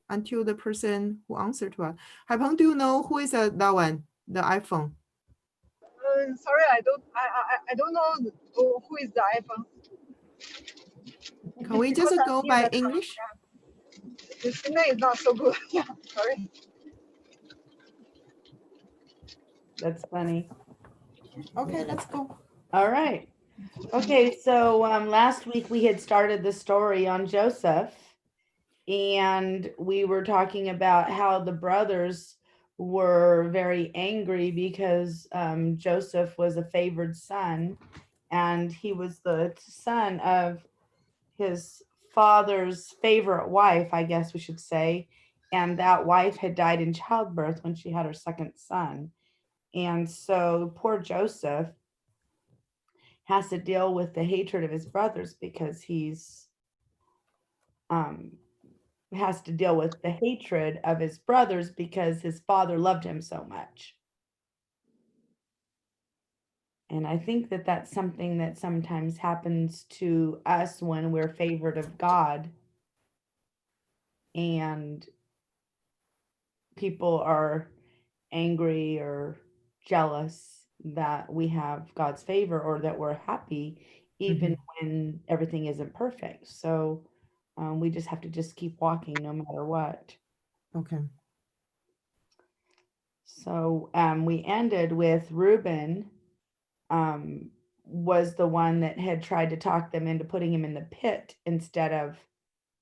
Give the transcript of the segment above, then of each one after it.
until the person who answered to us. Haipeng, do you know who is that one? The iPhone. Sorry, I don't know who is the iPhone. Can we just go by English? The signal is not so good. Yeah, sorry. That's funny. Okay, let's go. All right. Okay, so last week we had started the story on Joseph, and we were talking about how the brothers were very angry because Joseph was a favored son, and he was the son of his father's favorite wife, I guess we should say, and that wife had died in childbirth when she had her second son. And so poor Joseph has to deal with the hatred of his brothers because he's has to deal with the hatred of his brothers because his father loved him so much. And I think that that's something that sometimes happens to us when we're favored of God and people are angry or jealous that we have God's favor or that we're happy even when everything isn't perfect. So we just have to just keep walking no matter what. Okay. So we ended with Reuben was the one that had tried to talk them into putting him in the pit instead of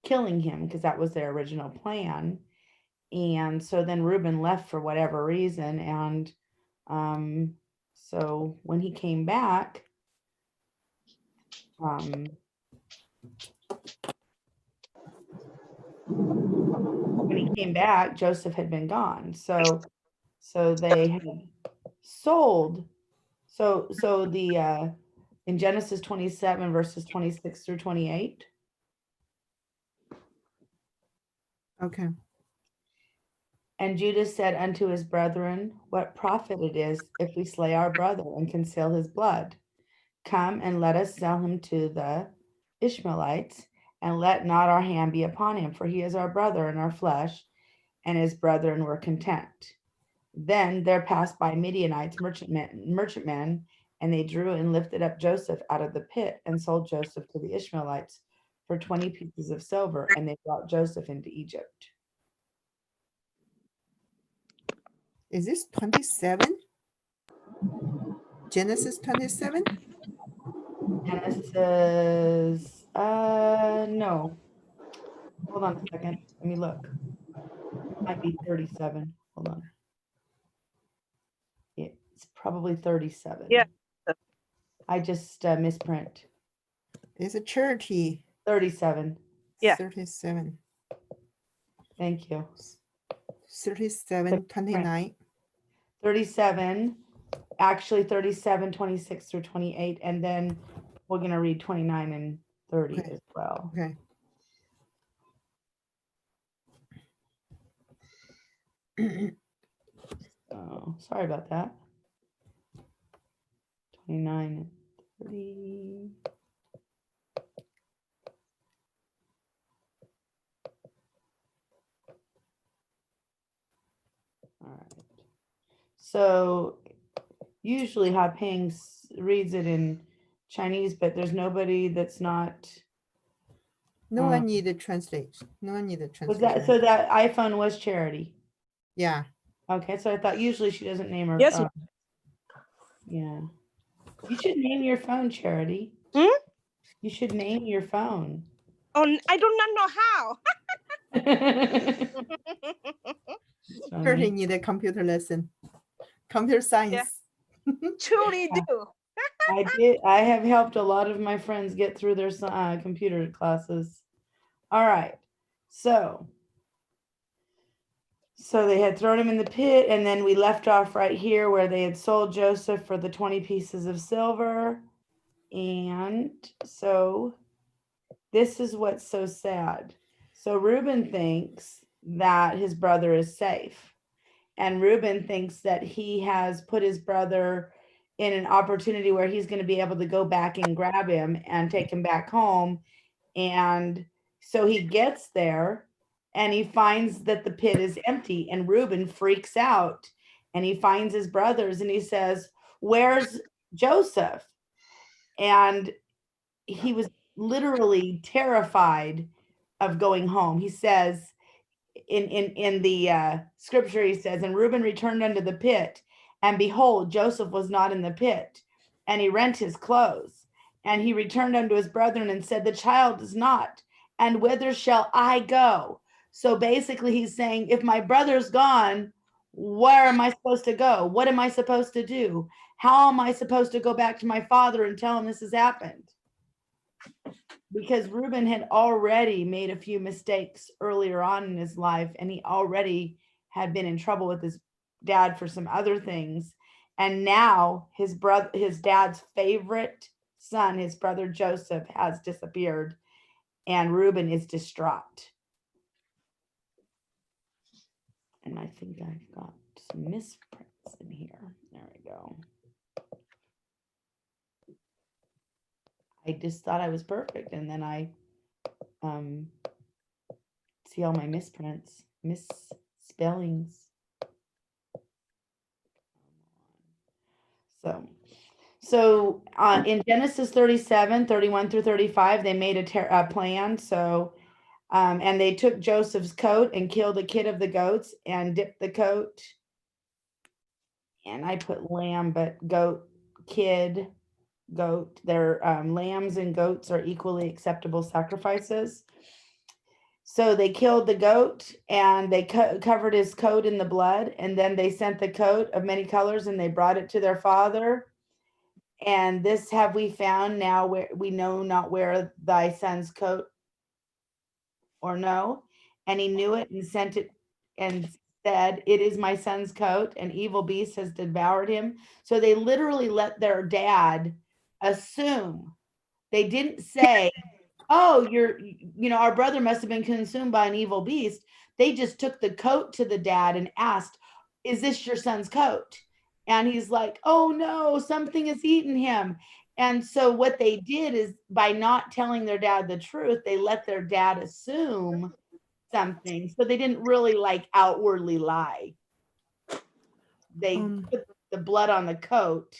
killing him because that was their original plan. And so then Reuben left for whatever reason. And so when he came back, Joseph had been gone. So they had sold. So the in Genesis 27 verses 26 through 28. Okay. And Judah said unto his brethren, what profit it is if we slay our brother and conceal his blood? Come and let us sell him to the Ishmaelites, and let not our hand be upon him, for he is our brother in our flesh. And his brethren were content. Then there passed by Midianites merchantmen, and they drew and lifted up Joseph out of the pit and sold Joseph to the Ishmaelites for 20 pieces of silver, and they brought Joseph into Egypt. Is this 27? Genesis 27? Genesis, no. Hold on a second. Let me look. It might be 37. Hold on. It's probably 37. Yeah. I just misprint. It's a charity. 37. Yeah. 37. Thank you. 37, 29. 37, actually 37, 26 through 28. And then we're going to read 29 and 30 as well. Okay. Oh, sorry about that. 29 and 30. All right. So usually Haipeng reads it in Chinese, but there's nobody that's not. No one need to translate. No one need to translate. Was that so? That iPhone was Charity. Yeah. Okay, so I thought usually she doesn't name her Yes. phone. Yeah. You should name your phone Charity. You should name your phone. Oh, I do not know how. Charity need a computer lesson. Computer science. Yeah. Truly do. I have helped a lot of my friends get through their computer classes. All right. So they had thrown him in the pit, and then we left off right here where they had sold Joseph for the 20 pieces of silver. And so this is what's so sad. So Reuben thinks that his brother is safe. And Reuben thinks that he has put his brother in an opportunity where he's going to be able to go back and grab him and take him back home. And so he gets there, and he finds that the pit is empty, and Reuben freaks out, and he finds his brothers and he says, "Where's Joseph?" And he was literally terrified of going home. He says in the scripture, he says, "And Reuben returned unto the pit, and behold, Joseph was not in the pit, and he rent his clothes. And he returned unto his brethren and said, The child is not, and whither shall I go?" So basically he's saying, if my brother's gone, where am I supposed to go? What am I supposed to do? How am I supposed to go back to my father and tell him this has happened? Because Reuben had already made a few mistakes earlier on in his life, and he already had been in trouble with his dad for some other things. And now his dad's favorite son, his brother Joseph, has disappeared, and Reuben is distraught. And I think I've got some misprints in here. There we go. I just thought I was perfect, and then I see all my misprints, misspellings. So in Genesis 37, 31 through 35, they made a plan. So, and they took Joseph's coat and killed a kid of the goats and dipped the coat. And I put lamb, but goat, kid, goat. Their lambs and goats are equally acceptable sacrifices. So they killed the goat and they covered his coat in the blood, and then they sent the coat of many colors and they brought it to their father. And this have we found now, where we know not where thy son's coat, or no. And he knew it and sent it and said, It is my son's coat, an evil beast has devoured him. So they literally let their dad assume. They didn't say, oh, our brother must have been consumed by an evil beast. They just took the coat to the dad and asked, is this your son's coat? And he's like, oh no, something has eaten him. And so what they did is, by not telling their dad the truth, they let their dad assume something. So they didn't really outwardly lie. They put the blood on the coat.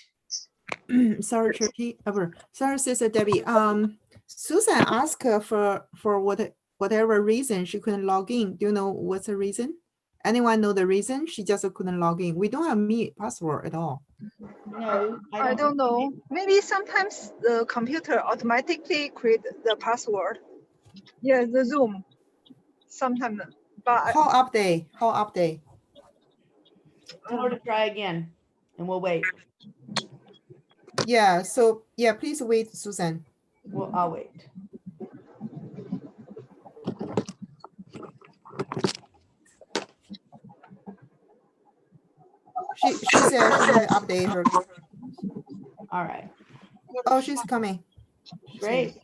Sorry, Churchy. Sorry, Sister Debbie. Susan asked her for whatever reason she couldn't log in. Do you know what's the reason? Anyone know the reason? She just couldn't log in. We don't have me password at all. No, I don't know. Maybe sometimes the computer automatically create the password. Yeah, the Zoom. Sometimes, but How update? Tell her to try again, and we'll wait. Yeah. So yeah, please wait, Susan. Well, I'll wait. She said she's gonna update her. All right. Oh, she's coming. Great.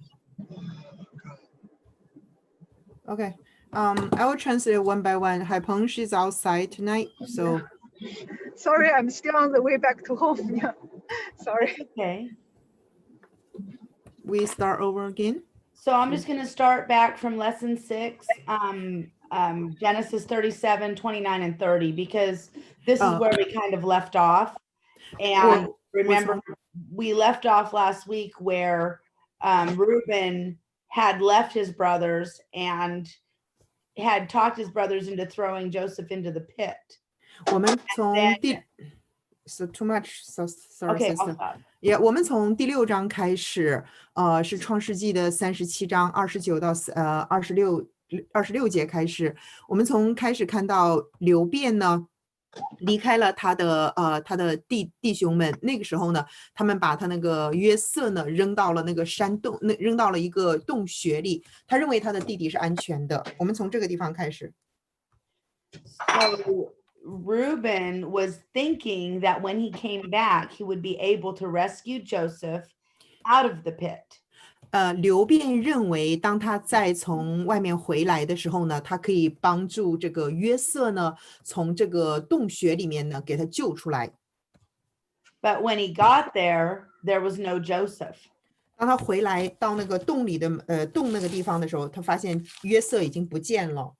Okay. I will translate one by one. Haipeng, she's outside tonight, so. sorry, I'm still on the way back to home. Yeah, sorry. Okay. We start over again. So I'm just going to start back from lesson 6, Genesis 37, 29, and 30, because this is where we kind of left off. And remember, we left off last week where Reuben had left his brothers and had talked his brothers into throwing Joseph into the pit. 我们从so too much, so sorry, Okay, sister. Yeah, 我们从第6章开始，是创世纪的37章29到26节开始。我们从开始看到流便呢离开了他的弟兄们，那个时候呢，他们把他那个约瑟呢扔到了那个山洞，扔到了一个洞穴里。他认为他的弟弟是安全的。我们从这个地方开始。So Reuben was thinking that when he came back, he would be able to rescue Joseph out of the pit. 流便认为，当他再从外面回来的时候呢，他可以帮助这个约瑟呢，从这个洞穴里面呢，给他救出来。But when he got there, there was no Joseph. 当他回来到那个洞里的洞那个地方的时候，他发现约瑟已经不见了。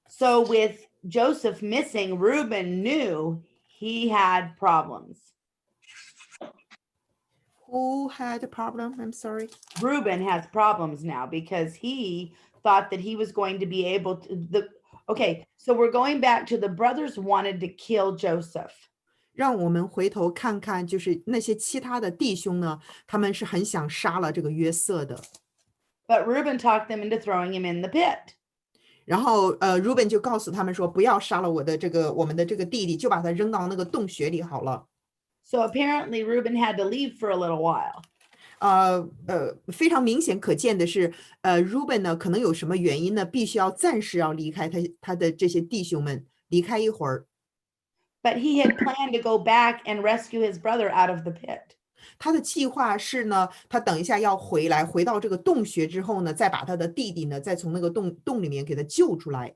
So with Joseph missing, Reuben knew he had problems. Who had a problem? I'm sorry. Reuben has problems now because he thought that he was going to be able to okay, so we're going back to the brothers wanted to kill Joseph. 让我们回头看看，就是那些其他的弟兄呢，他们是很想杀了这个约瑟的。But Reuben talked them into throwing him in the pit. 然后Reuben 就告诉他们说，不要杀了我们的这个弟弟，就把他扔到那个洞穴里好了。So apparently Reuben had to leave for a little while. 非常明显可见的是，Reuben 呢可能有什么原因呢，必须要暂时要离开他的这些弟兄们，离开一会儿。But he had planned to go back and rescue his brother out of the pit. 他的计划是呢，他等一下要回到这个洞穴之后呢，再把他的弟弟呢，再从那个洞里面给他救出来。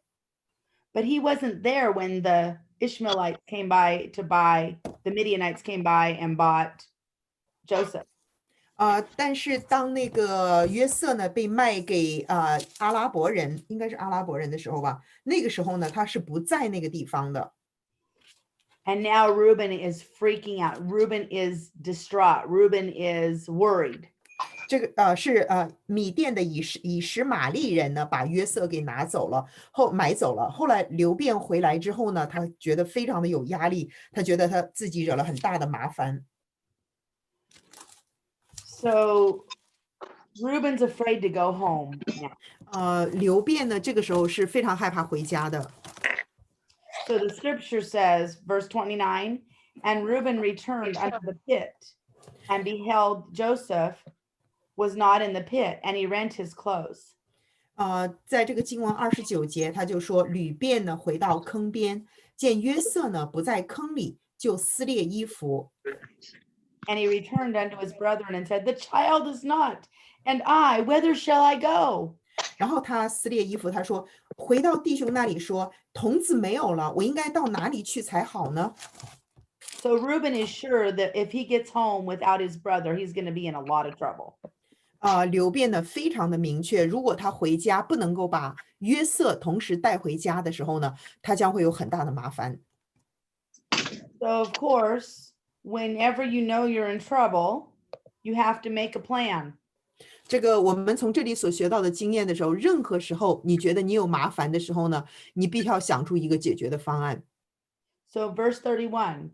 But he wasn't there when the Ishmaelites came by to buy, the Midianites came by and bought Joseph. 但是当那个约瑟呢被卖给阿拉伯人，应该是阿拉伯人的时候吧，那个时候呢他是不在那个地方的。And now Reuben is freaking out. Reuben is distraught. Reuben is worried. 这个是米甸的以实玛利人呢把约瑟给买走了。后来流便回来之后呢，他觉得非常的有压力，他觉得他自己惹了很大的麻烦。So Reuben's afraid to go home now. 流便呢这个时候是非常害怕回家的。So the scripture says, verse 29, and Reuben returned unto the pit and beheld Joseph was not in the pit, and he rent his clothes. 在这个经文29节，他就说吕便呢回到坑边，见约瑟呢不在坑里，就撕裂衣服。And he returned unto his brethren and said, the child is not, and I, whither shall I go? 然后他撕裂衣服，他说回到弟兄那里说，童子没有了，我应该到哪里去才好呢？ So Reuben is sure that if he gets home without his brother, he's going to be in a lot of trouble. 流便呢非常的明确，如果他回家不能够把约瑟同时带回家的时候呢，他将会有很大的麻烦。So of course, whenever you know you're in trouble, you have to make a plan. 这个我们从这里所学到的经验的时候，任何时候你觉得你有麻烦的时候呢，你必须要想出一个解决的方案。So verse 31.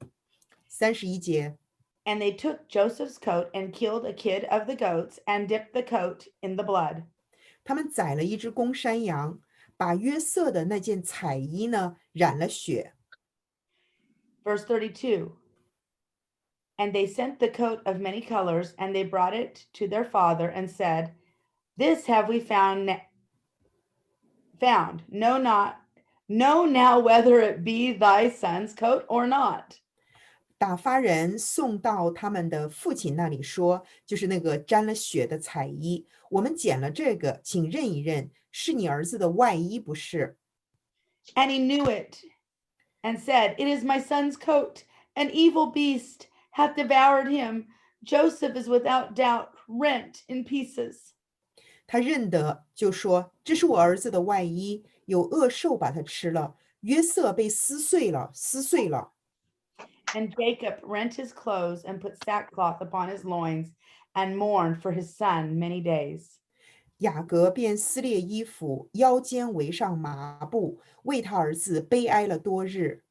31节。And they took Joseph's coat and killed a kid of the goats and dipped the coat in the blood. 他们宰了一只公山羊，把约瑟的那件彩衣呢染了血。Verse 32. And they sent the coat of many colors, and they brought it to their father and said, this have we found. Know now whether it be thy son's coat or not. 打发人送到他们的父亲那里说，就是那个沾了血的彩衣，我们捡了这个，请认一认，是你儿子的外衣不是？ And he knew it and said, it is my son's coat. An evil beast hath devoured him. Joseph is without doubt rent in pieces. 他认得，就说这是我儿子的外衣，有恶兽把它吃了，约瑟被撕碎了。And Jacob rent his clothes and put sackcloth upon his loins and mourned for his son many days. 雅各便撕裂衣服，腰间围上麻布，为他儿子悲哀了多日。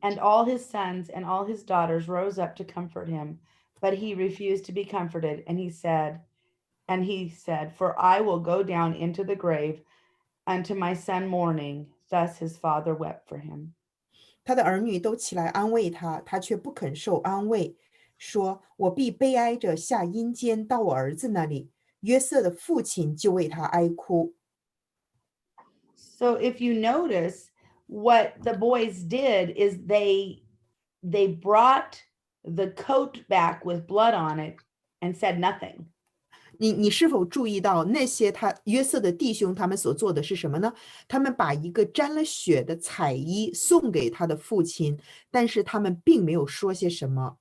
And all his sons and all his daughters rose up to comfort him, but he refused to be comforted. And he said, for I will go down into the grave unto my son mourning. Thus his father wept for him. 他的儿女都起来安慰他，他却不肯受安慰，说我必悲哀着下阴间到我儿子那里。约瑟的父亲就为他哀哭。 So if you notice, what the boys did is they brought the coat back with blood on it and said nothing. 你是否注意到那些约瑟的弟兄他们所做的是什么呢？他们把一个沾了血的彩衣送给他的父亲，但是他们并没有说些什么。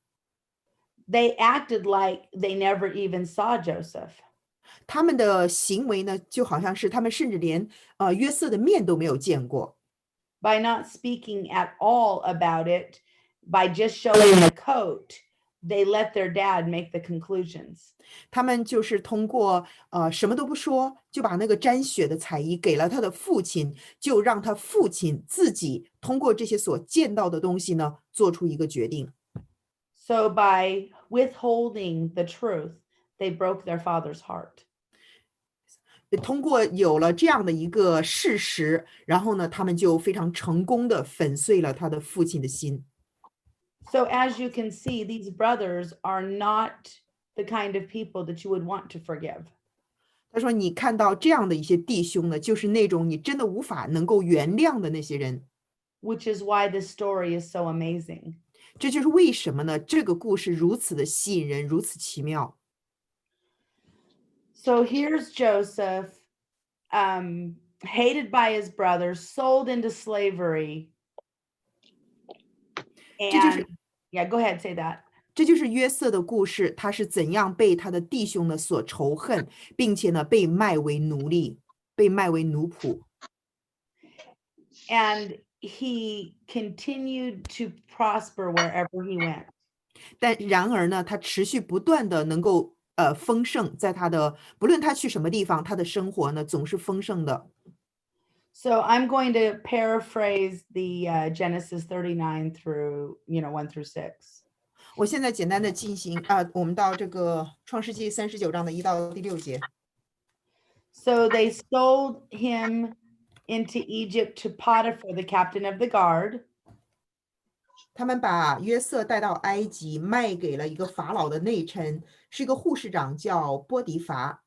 They acted like they never even saw Joseph. 他们的行为呢，就好像是他们甚至连约瑟的面都没有见过。By not speaking at all about it, by just showing the coat, they let their dad make the conclusions. 他们就是通过什么都不说，就把那个沾血的彩衣给了他的父亲，就让他父亲自己通过这些所见到的东西呢，做出一个决定。So by withholding the truth, they broke their father's heart. 通过有了这样的一个事实，然后呢，他们就非常成功的粉碎了他的父亲的心。So as you can see, these brothers are not the kind of people that you would want to forgive. 他说：“你看到这样的一些弟兄呢，就是那种你真的无法能够原谅的那些人。 Which is why this story is so amazing. 这就是为什么呢？这个故事如此的吸引人，如此奇妙。 So here's Joseph, hated by his brothers, sold into slavery. 这就是 And yeah, go ahead, say that. 这就是约瑟的故事，他是怎样被他的弟兄呢所仇恨，并且呢被卖为奴隶，被卖为奴仆。 And he continued to prosper wherever he went. 但然而呢，他持续不断的能够丰盛，在他的不论他去什么地方，他的生活呢总是丰盛的。 So I'm going to paraphrase the Genesis 39 through, 1 through 6. 我现在简单的进行我们到这个创世纪39章的1到第6节。 So they sold him into Egypt to Potiphar, the captain of the guard. 他们把约瑟带到埃及，卖给了一个法老的内臣，是一个护士长，叫波迪乏。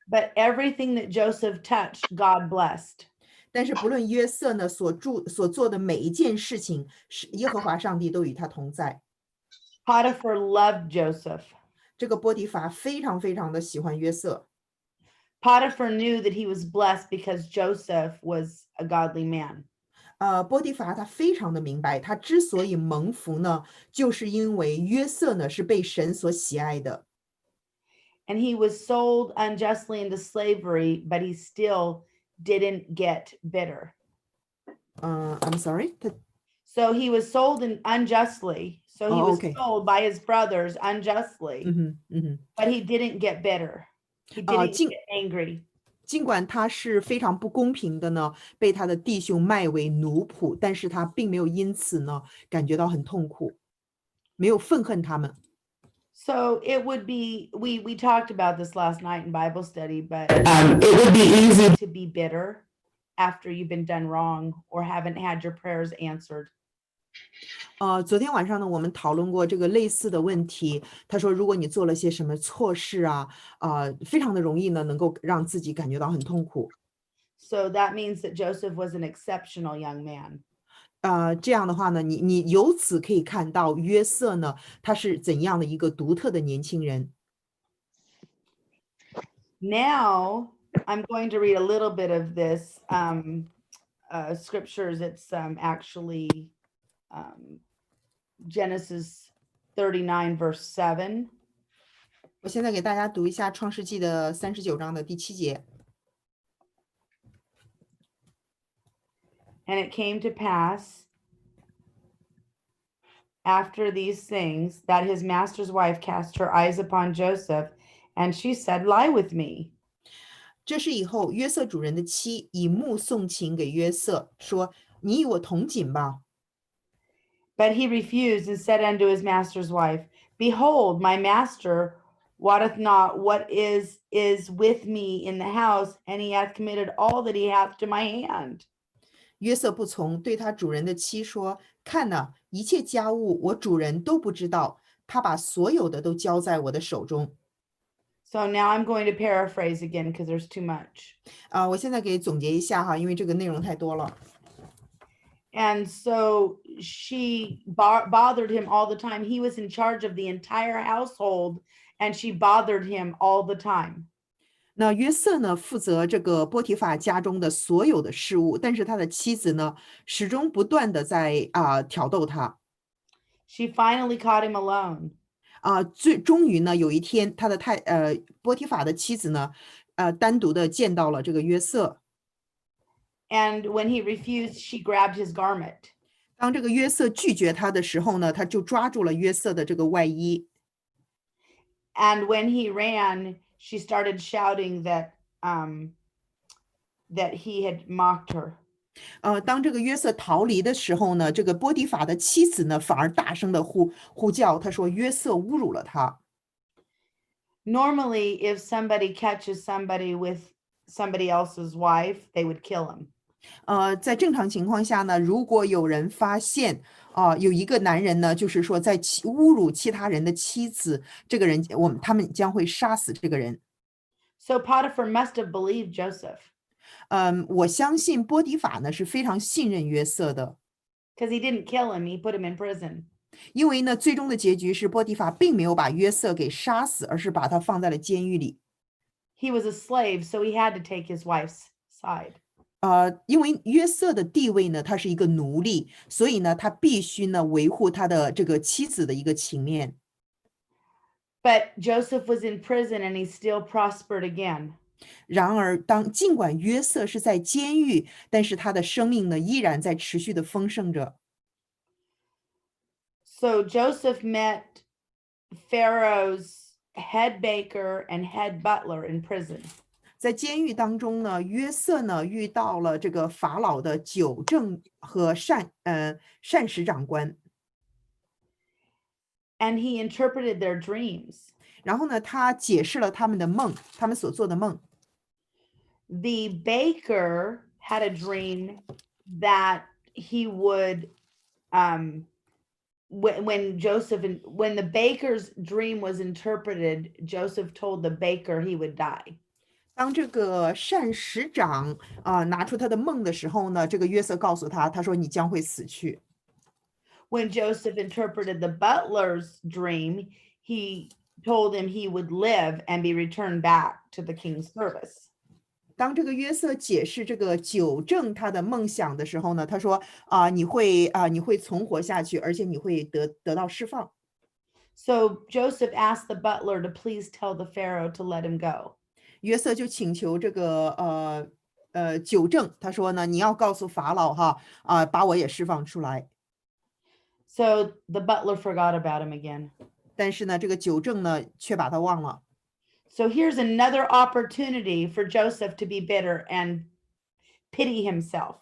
But everything that Joseph touched, God blessed. 但是不论约瑟呢所做的每一件事情，是耶和华上帝都与他同在。 Potiphar loved Joseph. 这个波迪乏非常非常的喜欢约瑟。 Potiphar knew that he was blessed because Joseph was a godly man. 波迪乏他非常的明白，他之所以蒙福呢，就是因为约瑟呢是被神所喜爱的。 And he was sold unjustly into slavery, but he still didn't get bitter. I'm sorry. So he was sold unjustly. So he was okay. sold by his brothers unjustly, but he didn't get bitter. He didn't get angry. 尽管他是非常不公平的呢，被他的弟兄卖为奴仆，但是他并没有因此呢感觉到很痛苦，没有愤恨他们。 So it would be, we talked about this last night in Bible study, but it would be easy to be bitter after you've been done wrong or haven't had your prayers answered. 昨天晚上呢，我们讨论过这个类似的问题。他说，如果你做了些什么错事啊，非常的容易呢，能够让自己感觉到很痛苦。 So that means that Joseph was an exceptional young man. 这样的话呢，你由此可以看到约瑟呢，他是怎样的一个独特的年轻人。 Now I'm going to read a little bit of this scriptures. It's actually Genesis 39 verse 7. 我现在给大家读一下创世纪的39章的第7节。 And it came to pass after these things that his master's wife cast her eyes upon Joseph, and she said, "Lie with me." 这是以后约瑟主人的妻以目送情给约瑟，说：“你与我同寝吧。” But he refused and said unto his master's wife, "Behold, my master wotteth not what is with me in the house, and he hath committed all that he hath to my hand." 约瑟不从，对他主人的妻说：“看哪，一切家务我主人都不知道，他把所有的都交在我的手中。” So now I'm going to paraphrase again because there's too much. 我现在给总结一下哈，因为这个内容太多了。 And so she bothered him all the time. He was in charge of the entire household, and she bothered him all the time. 那约瑟呢，负责这个波提法家中的所有的事务，但是他的妻子呢，始终不断的在挑逗他。 She finally caught him alone. 终于呢，有一天他的波提法的妻子呢，单独的见到了这个约瑟。And when he refused, she grabbed his garment. 当这个约瑟拒绝他的时候呢，他就抓住了约瑟的这个外衣。And when he ran, she started shouting that he had mocked her. 当这个约瑟逃离的时候呢，这个波提法的妻子呢，反而大声的呼叫，他说约瑟侮辱了他。Normally, if somebody catches somebody with somebody else's wife, they would kill him. 在正常情况下呢，如果有人发现有一个男人呢，就是说在侮辱其他人的妻子，这个人他们将会杀死这个人。So Potiphar must have believed Joseph. 我相信波提法呢是非常信任约瑟的， Because he didn't kill him, he put him in prison. 因为呢，最终的结局是波提法并没有把约瑟给杀死，而是把他放在了监狱里。He was a slave, so he had to take his wife's side. 因为约瑟的地位呢，他是一个奴隶，所以呢，他必须呢维护他的这个妻子的一个情面。But Joseph was in prison and he still prospered again. 然而，尽管约瑟是在监狱，但是他的生命呢依然在持续的丰盛着。So Joseph met Pharaoh's head baker and head butler in prison. 在监狱当中呢，约瑟呢遇到了这个法老的酒政和膳食长官。And he interpreted their dreams. 然后呢，他解释了他们的梦，他们所做的梦。The baker had a dream that he would, when the baker's dream was interpreted, Joseph told the baker he would die. 当这个膳食长拿出他的梦的时候呢，这个约瑟告诉他，他说你将会死去。When Joseph interpreted the butler's dream, he told him he would live and be returned back to the king's service. 当这个约瑟解释这个酒政他的梦想的时候呢，他说你会存活下去，而且你会得到释放。So Joseph asked the butler to please tell the Pharaoh to let him go. 约瑟就请求这个酒政，他说呢，你要告诉法老把我也释放出来。So the butler forgot about him again. 但是呢，这个酒政呢却把他忘了。So here's another opportunity for Joseph to be bitter and pity himself.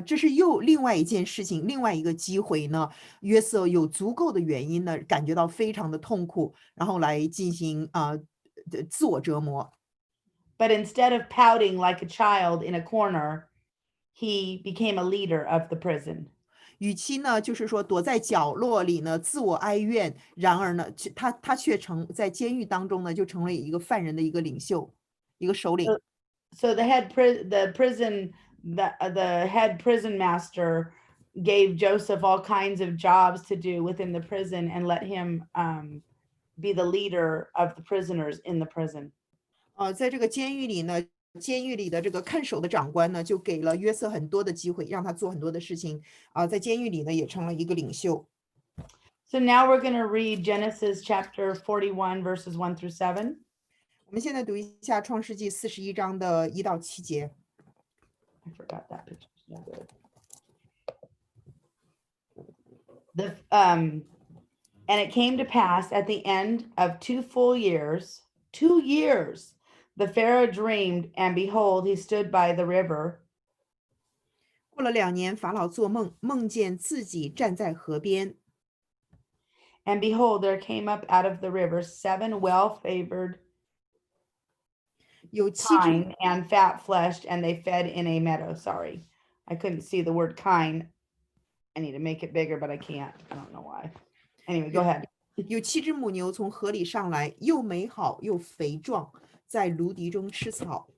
这是另外一件事情，另外一个机会呢，约瑟有足够的原因呢，感觉到非常的痛苦，然后来进行自我折磨。But instead of pouting like a child in a corner, he became a leader of the prison. 与其呢，就是说躲在角落里呢，自我哀怨，然而呢，他却在监狱当中呢，就成为一个犯人的一个领袖，一个首领。So the head prison master gave Joseph all kinds of jobs to do within the prison and let him be the leader of the prisoners in the prison. 在这个监狱里呢，监狱里的这个看守的长官呢，就给了约瑟很多的机会，让他做很多的事情在监狱里呢，也成了一个领袖。So now we're going to read Genesis chapter 41 verses 1 through 7. 我们现在读一下创世纪41章的1到7节。I forgot that picture. And it came to pass at the end of 2 full years, 2 years, the Pharaoh dreamed, and behold, he stood by the river. 过了2年，法老做梦，梦见自己站在河边。And behold, there came up out of the river 7 well-favored kine and fat-fleshed, and they fed in a meadow. Sorry, I couldn't see the word kine. I need to make it bigger, but I can't. I don't know why. Anyway, go ahead. 有7只母牛从河里上来，又美好又肥壮，在芦荻中吃草。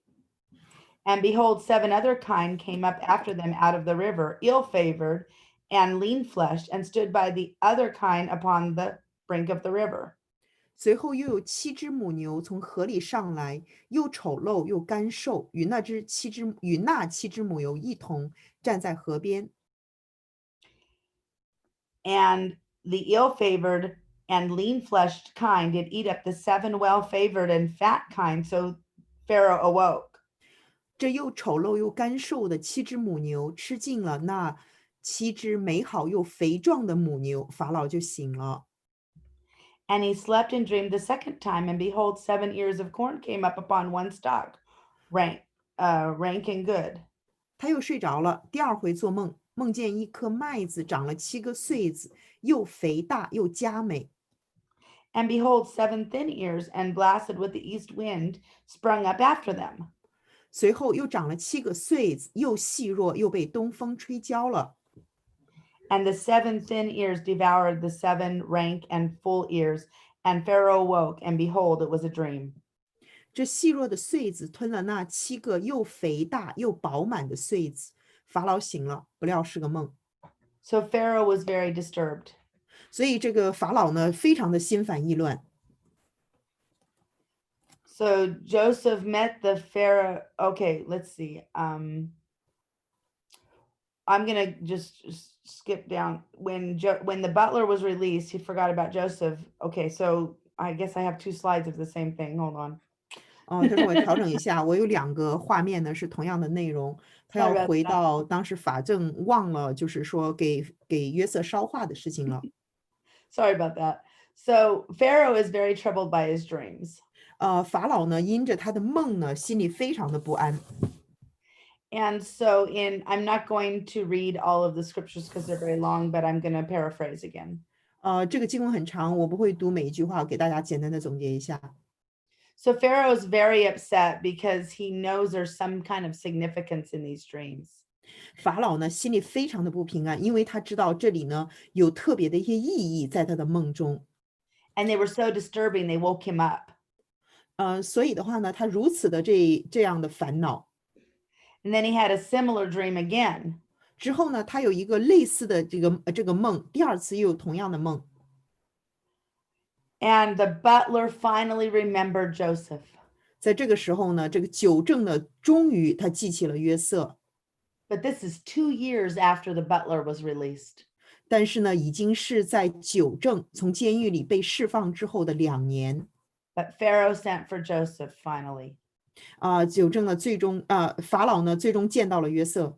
And behold, 7 other kine came up after them out of the river, ill-favored and lean-fleshed, and stood by the other kine upon the brink of the river. 随后又有7只母牛从河里上来，又丑陋又干瘦，与那7只母牛一同站在河边。And the ill-favored and lean-fleshed kind did eat up the 7 well-favored and fat kind. So Pharaoh awoke. 这又丑陋又干瘦的7只母牛吃尽了那7只美好又肥壮的母牛，法老就醒了。And he slept and dreamed the second time, and behold, 7 ears of corn came up upon one stalk, rank and good. 他又睡着了，第二回做梦，梦见一颗麦子长了7个穗子，又肥大又佳美。And behold, 7 thin ears, and blasted with the east wind, sprung up after them. 随后又长了7个穗子，又细弱，又被东风吹焦了。And the 7 thin ears devoured the 7 rank and full ears. And Pharaoh awoke, and behold, it was a dream. 这细弱的穗子吞了那7个又肥大又饱满的穗子，法老醒了，不料是个梦。So Pharaoh was very disturbed. 所以这个法老呢，非常的心烦意乱。So Joseph met the Pharaoh. Okay, let's see. I'm gonna just skip down. When the butler was released, he forgot about Joseph. Okay, so I guess I have 2 slides of the same thing. Hold on. 他说我调整一下，我有2个画面呢是同样的内容。他要回到当时法正忘了，就是说给约瑟烧话的事情了。Sorry about that. So Pharaoh is very troubled by his dreams. 法老呢，因着他的梦呢，心里非常的不安。And so I'm not going to read all of the scriptures because they're very long, but I'm going to paraphrase again. 这个经文很长，我不会读每一句话，给大家简单的总结一下。So Pharaoh is very upset because he knows there's some kind of significance in these dreams. 法老呢，心里非常的不平安，因为他知道这里呢有特别的一些意义在他的梦中。And they were so disturbing, they woke him up. 所以的话呢，他如此的这样的烦恼。And then he had a similar dream again. 之后呢，他有一个类似的这个梦，第二次又有同样的梦。And the butler finally remembered Joseph. 在这个时候呢，这个酒政呢，终于他记起了约瑟。But this is 2 years after the butler was released. 但是呢，已经是在酒政从监狱里被释放之后的2年。But Pharaoh sent for Joseph finally. 酒政呢，最终法老呢，最终见到了约瑟。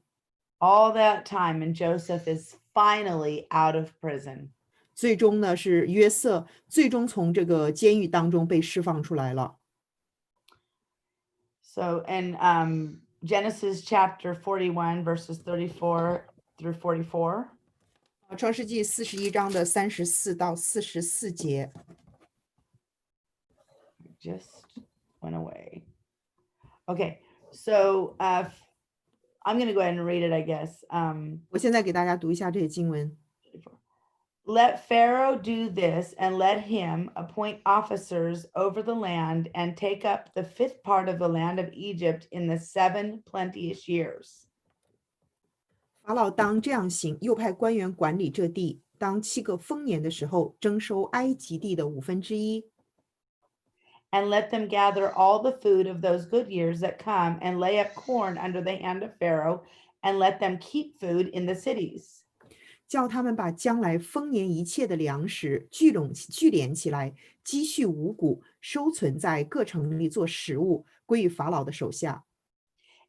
All that time, and Joseph is finally out of prison. 最终呢，是约瑟最终从这个监狱当中被释放出来了。So in Genesis chapter 41, verses 34 through 44. 创世纪41章的34到44节。Just went away. Okay, so I'm going to go ahead and read it, I guess. 我现在给大家读一下这些经文。Let Pharaoh do this, and let him appoint officers over the land, and take up the 5th part of the land of Egypt in the 7 plenteous years. 法老当这样行，又派官员管理这地。当7个丰年的时候，征收埃及地的1/5。And let them gather all the food of those good years that come, and lay up corn under the hand of Pharaoh, and let them keep food in the cities. 叫他们把将来丰年一切的粮食聚敛起来，积蓄五谷，收存在各城里做食物，归于法老的手下。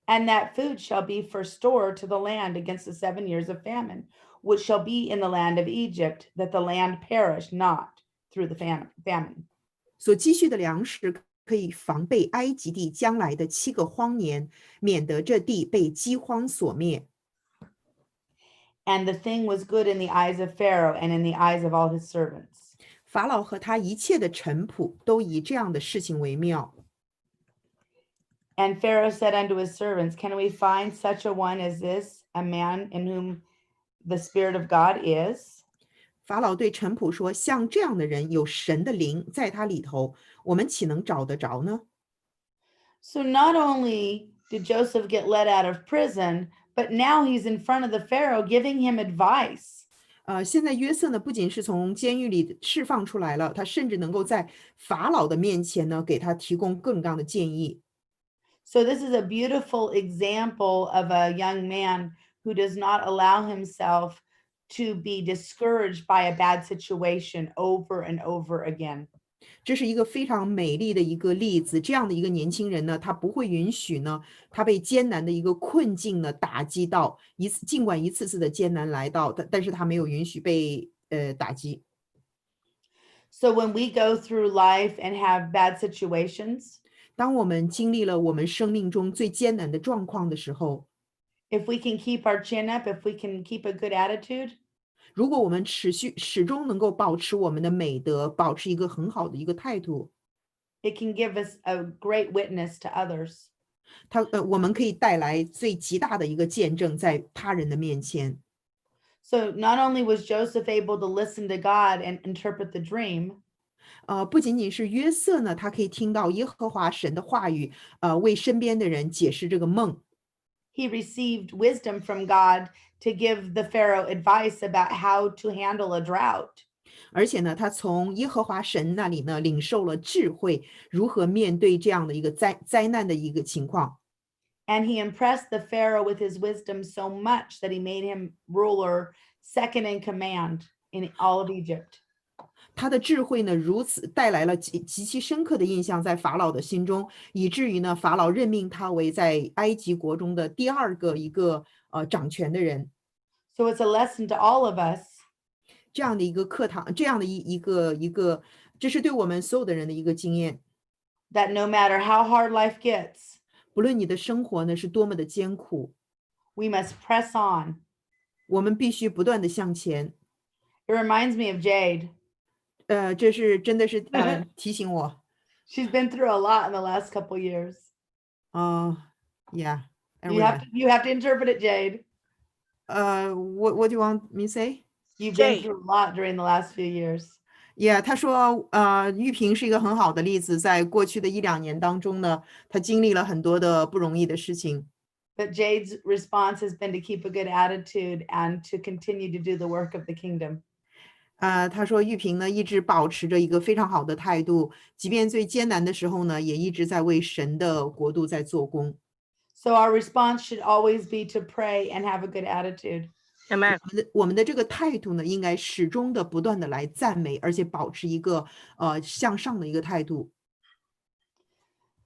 And that food shall be for store to the land against the 7 years of famine, which shall be in the land of Egypt, that the land perish not through the famine. 所积蓄的粮食可以防备埃及地将来的7个荒年，免得这地被饥荒所灭。And the thing was good in the eyes of Pharaoh and in the eyes of all his servants. 法老和他一切的臣仆都以这样的事情为妙。And Pharaoh said unto his servants, Can we find such a one as this, a man in whom the Spirit of God is? 法老对臣仆说：“像这样的人，有神的灵在他里头，我们岂能找得着呢？” So not only did Joseph get let out of prison, but now he's in front of the Pharaoh giving him advice. 现在约瑟呢，不仅是从监狱里释放出来了，他甚至能够在法老的面前呢，给他提供各种各样的建议。So this is a beautiful example of a young man who does not allow himself to be discouraged by a bad situation over and over again. 这是一个非常美丽的一个例子。这样的一个年轻人呢，他不会允许呢，他被艰难的一个困境呢打击到，尽管一次次的艰难来到，但是他没有允许被打击。So when we go through life and have bad situations, 当我们经历了我们生命中最艰难的状况的时候， if we can keep our chin up, if we can keep a good attitude, 如果我们始终能够保持我们的美德，保持一个很好的一个态度， it can give us a great witness to others. 我们可以带来最极大的一个见证在他人的面前。 So not only was Joseph able to listen to God and interpret the dream, 不仅仅是约瑟呢，他可以听到耶和华神的话语，为身边的人解释这个梦。 he received wisdom from God to give the Pharaoh advice about how to handle a drought. 而且呢，他从耶和华神那里呢领受了智慧，如何面对这样的一个灾难的一个情况。 And he impressed the Pharaoh with his wisdom so much that he made him ruler, second in command in all of Egypt. 他的智慧呢，如此带来了极其深刻的印象在法老的心中，以至于呢，法老任命他为在埃及国中的第二个一个掌权的人。 So it's a lesson to all of us 这样的一个课堂，这样的一个，这是对我们所有的人的一个经验。 that no matter how hard life gets, 不论你的生活呢是多么的艰苦， we must press on. 我们必须不断的向前。 It reminds me of Jade. 这是真的是提醒我。 She's been through a lot in the last couple years. Yeah, You have to interpret it, Jade. what do you want me to say? You've been Jade. through a lot during the last few years. Yeah， 他说，玉萍是一个很好的例子，在过去的1-2年当中呢，他经历了很多的不容易的事情。 But Jade's response has been to keep a good attitude and to continue to do the work of the kingdom. 他说玉萍呢一直保持着一个非常好的态度，即便最艰难的时候呢，也一直在为神的国度在做工。 So our response should always be to pray and have a good attitude. Amen. 我们的这个态度呢，应该始终的不断的来赞美，而且保持一个向上的一个态度。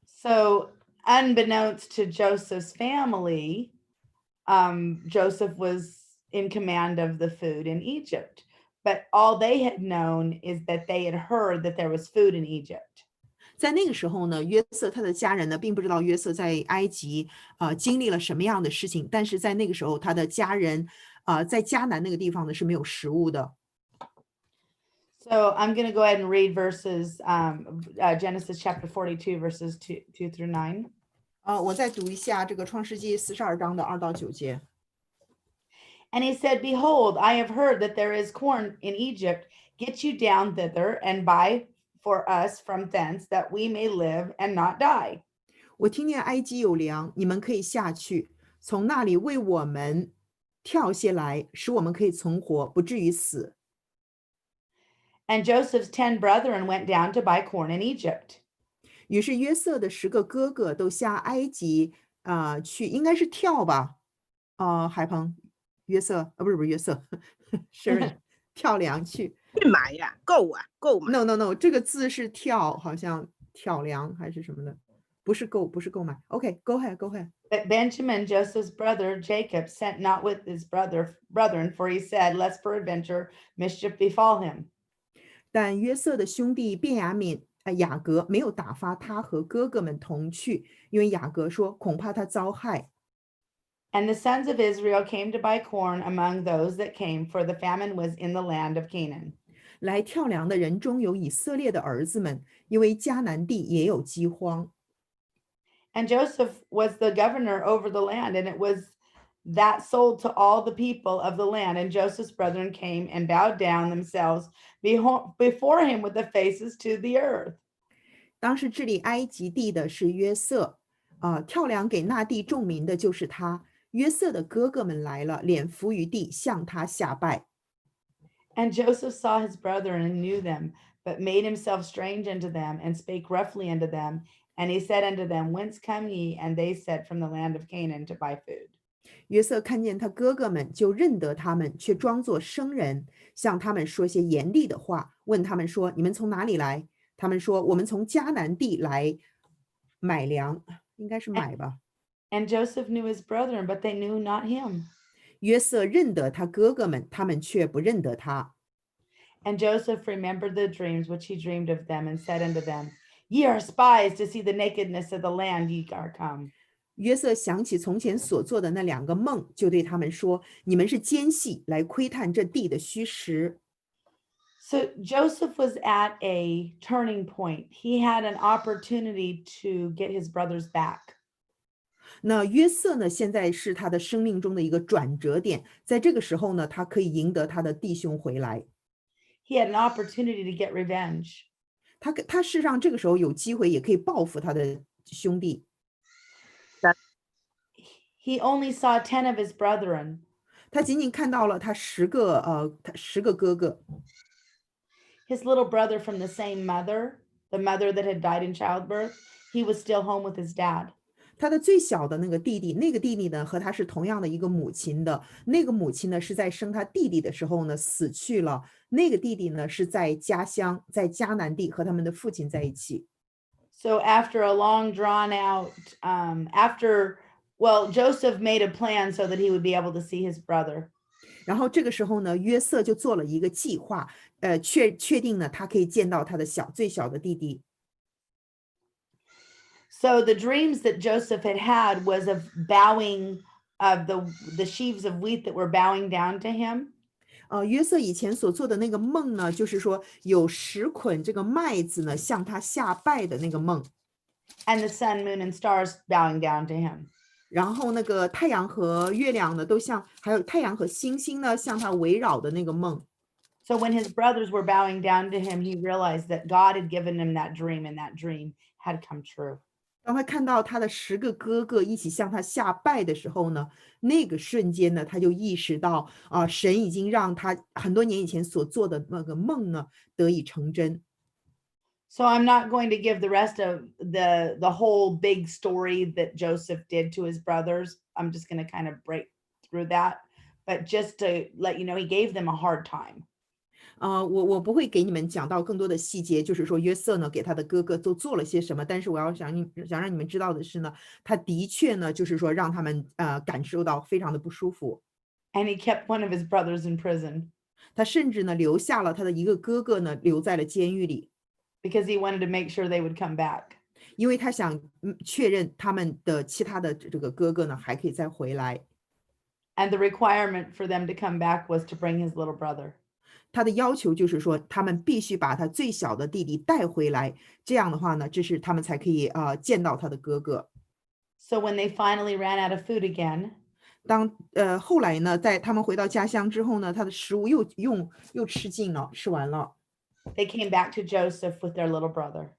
So unbeknownst to Joseph's family, Joseph was in command of the food in Egypt. But all they had known is that they had heard that there was food in Egypt. 在那个时候呢，约瑟他的家人呢，并不知道约瑟在埃及经历了什么样的事情，但是在那个时候，他的家人在迦南那个地方呢是没有食物的。 So I'm going to go ahead and read verses, Genesis chapter 42, verses 2 through 9. 我再读一下这个创世纪42章的2到9节。 And he said, Behold, I have heard that there is corn in Egypt. Get you down thither and buy for us from thence, that we may live and not die. 我听见埃及有粮，你们可以下去，从那里为我们跳下来，使我们可以存活，不至于死。 And Joseph's 10 brethren went down to buy corn in Egypt. 于是约瑟的10个哥哥都下埃及去，应该是跳吧？海鹏，约瑟不是约瑟，Sharon 跳梁去。去买呀，购买。 No， 这个字是跳，好像挑梁还是什么的，不是购买。OK，go ahead。 But Benjamin, Joseph's brother, Jacob, sent not with his brethren, for he said, Lest peradventure mischief befall him. 但约瑟的兄弟便雅悯雅各没有打发他和哥哥们同去，因为雅各说恐怕他遭害。 And the sons of Israel came to buy corn among those that came, for the famine was in the land of Canaan. 来跳梁的人中有以色列的儿子们，因为迦南地也有饥荒。 And Joseph was the governor over the land, and it was that sold to all the people of the land. And Joseph's brethren came and bowed down themselves before him with their faces to the earth. 当时治理埃及地的是约瑟，跳梁给那地众民的就是他。约瑟的哥哥们来了，脸伏于地，向他下拜。 And Joseph saw his brethren and knew them, but made himself strange unto them, and spake roughly unto them. And he said unto them, Whence come ye? And they said, From the land of Canaan, to buy food. 约瑟看见他哥哥们，就认得他们，却装作生人，向他们说些严厉的话，问他们说：你们从哪里来？他们说：我们从迦南地来买粮，应该是买吧。And Joseph knew his brethren, but they knew not him. 约瑟认得他哥哥们，他们却不认得他。And Joseph remembered the dreams which he dreamed of them, and said unto them, Ye are spies to see the nakedness of the land ye are come. 约瑟想起从前所做的那2个梦，就对他们说：你们是奸细，来窥探这地的虚实。So Joseph was at a turning point. He had an opportunity to get his brothers back. 那约瑟呢，现在是他的生命中的一个转折点，在这个时候呢，他可以赢得他的弟兄回来。He had an opportunity to get revenge. 他事实上这个时候有机会，也可以报复他的兄弟。He only saw 10 of his brethren. 他仅仅看到了他10个哥哥。His little brother from the same mother, the mother that had died in childbirth, he was still home with his dad. 他的最小的那个弟弟，那个弟弟呢和他是同样的一个母亲的，那个母亲呢是在生他弟弟的时候呢死去了，那个弟弟呢是在家乡，在迦南地和他们的父亲在一起。So after a long drawn out, Joseph made a plan so that he would be able to see his brother. 然后这个时候呢，约瑟就做了一个计划，确定呢他可以见到他的最小的弟弟。So the dreams that Joseph had was of bowing of the sheaves of wheat that were bowing down to him. 约瑟以前所做的那个梦呢，就是说有10捆这个麦子呢向他下拜的那个梦。And the sun, moon, and stars bowing down to him. 然后那个太阳和月亮呢，还有太阳和星星呢，向他围绕的那个梦。So when his brothers were bowing down to him, he realized that God had given him that dream, and that dream had come true. 当他看到他的10个哥哥一起向他下拜的时候呢，那个瞬间呢，他就意识到神已经让他很多年以前所做的那个梦呢得以成真。So I'm not going to give the rest of the whole big story that Joseph did to his brothers. I'm just going to kind of break through that, but just to let you know, he gave them a hard time. 我不会给你们讲到更多的细节，就是说约瑟呢给他的哥哥都做了些什么，但是我想让你们知道的是呢，他的确呢就是说让他们感受到非常的不舒服。And he kept one of his brothers in prison. 他甚至呢留下了他的一个哥哥呢留在了监狱里。Because he wanted to make sure they would come back. 因为他想确认他们的其他的这个哥哥呢还可以再回来。And the requirement for them to come back was to bring his little brother. 他的要求就是说，他们必须把他最小的弟弟带回来，这样的话呢，这是他们才可以见到他的哥哥。So when they finally ran out of food again, 后来呢，在他们回到家乡之后呢，他的食物又吃尽了，吃完了。they came back to Joseph with their little brother.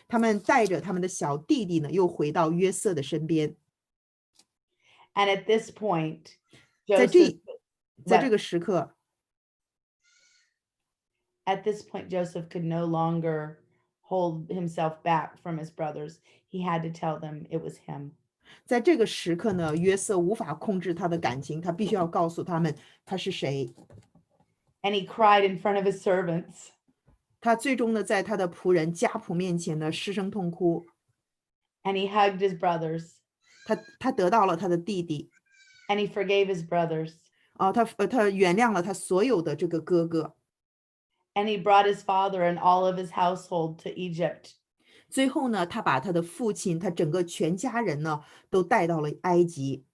他们带着他们的小弟弟呢，又回到约瑟的身边。And at this point, 在 Joseph, 这个时刻， at this point, Joseph could no longer hold himself back from his brothers. He had to tell them it was him. 在这个时刻呢，约瑟无法控制他的感情，他必须要告诉他们他是谁。And he cried in front of his servants. 他最终呢，在他的仆人家仆面前呢，失声痛哭。And he hugged his brothers. 他得到了他的弟弟。And he forgave his brothers. 他原谅了他所有的这个哥哥。And he brought his father and all of his household to Egypt. 最后呢，他把他的父亲，他整个全家人呢，都带到了埃及。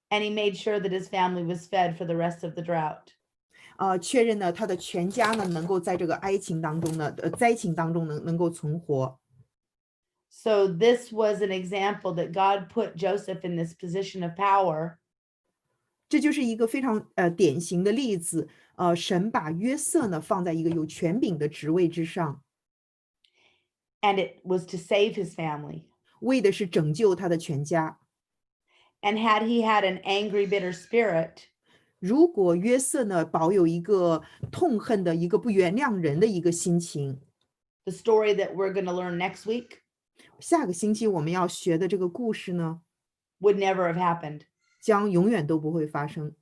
And he made sure that his family was fed for the rest of the drought. 确认呢，他的全家呢，能够在这个灾情当中能够存活。So this was an example that God put Joseph in this position of power. 这就是一个非常典型的例子。神把约瑟呢放在一个有权柄的职位之上。And it was to save his family. 为的是拯救他的全家。And had he had an angry, bitter spirit, 如果约瑟呢保有一个痛恨的、一个不原谅人的一个心情， the story that we're going to learn next week 下个星期我们要学的这个故事呢， would never have happened. 将永远都不会发生。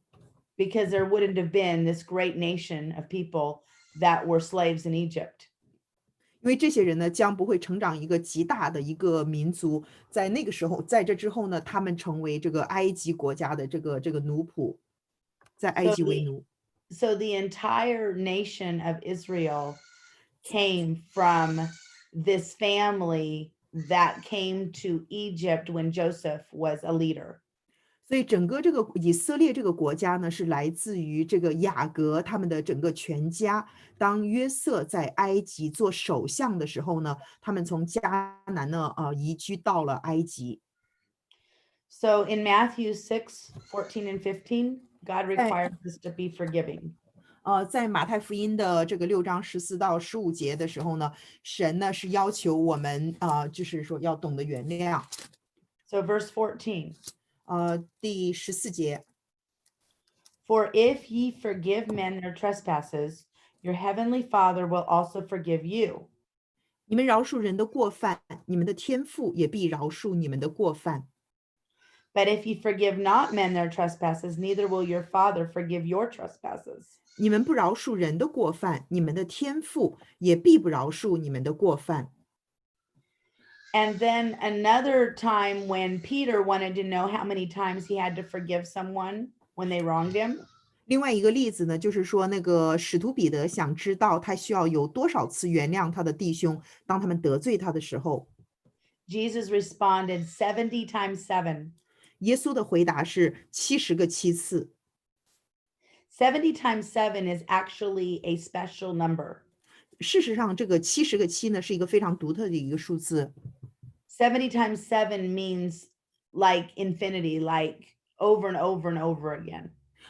because there wouldn't have been this great nation of people that were slaves in Egypt. 因为这些人呢，将不会成长一个极大的一个民族，在那个时候，在这之后呢，他们成为这个埃及国家的这个奴仆，在埃 So 及为 the, 奴。 so the entire nation of Israel came from this family that came to Egypt when Joseph was a leader. 所以整个这个以色列这个国家呢，是来自于这个雅各他们的整个全家。当约瑟在埃及做首相的时候呢，他们从迦南呢，移居到了埃及。 So in Matthew 6:14 and 15, God requires us to be forgiving. 在马太福音的这个6章14到15节的时候呢，神呢是要求我们就是说要懂得原谅。 So verse 14, 第14节， for if ye forgive men their trespasses, your heavenly Father will also forgive you. 你们饶恕人的过犯，你们的天父也必饶恕你们的过犯。 But if ye forgive not men their trespasses, neither will your Father forgive your trespasses. 你们不饶恕人的过犯，你们的天父也必不饶恕你们的过犯。 And then another time when Peter wanted to know how many times he had to forgive someone when they wronged him. 另外一个例子呢，就是说那个使徒彼得想知道他需要有多少次原谅他的弟兄，当他们得罪他的时候， Jesus responded 70 times 7. 耶稣的回答是70个7次。 70 times 7 is actually a special number. 事实上，这个70个7呢，是一个非常独特的一个数字。 70 times 7 means like infinity, like over and over and over again.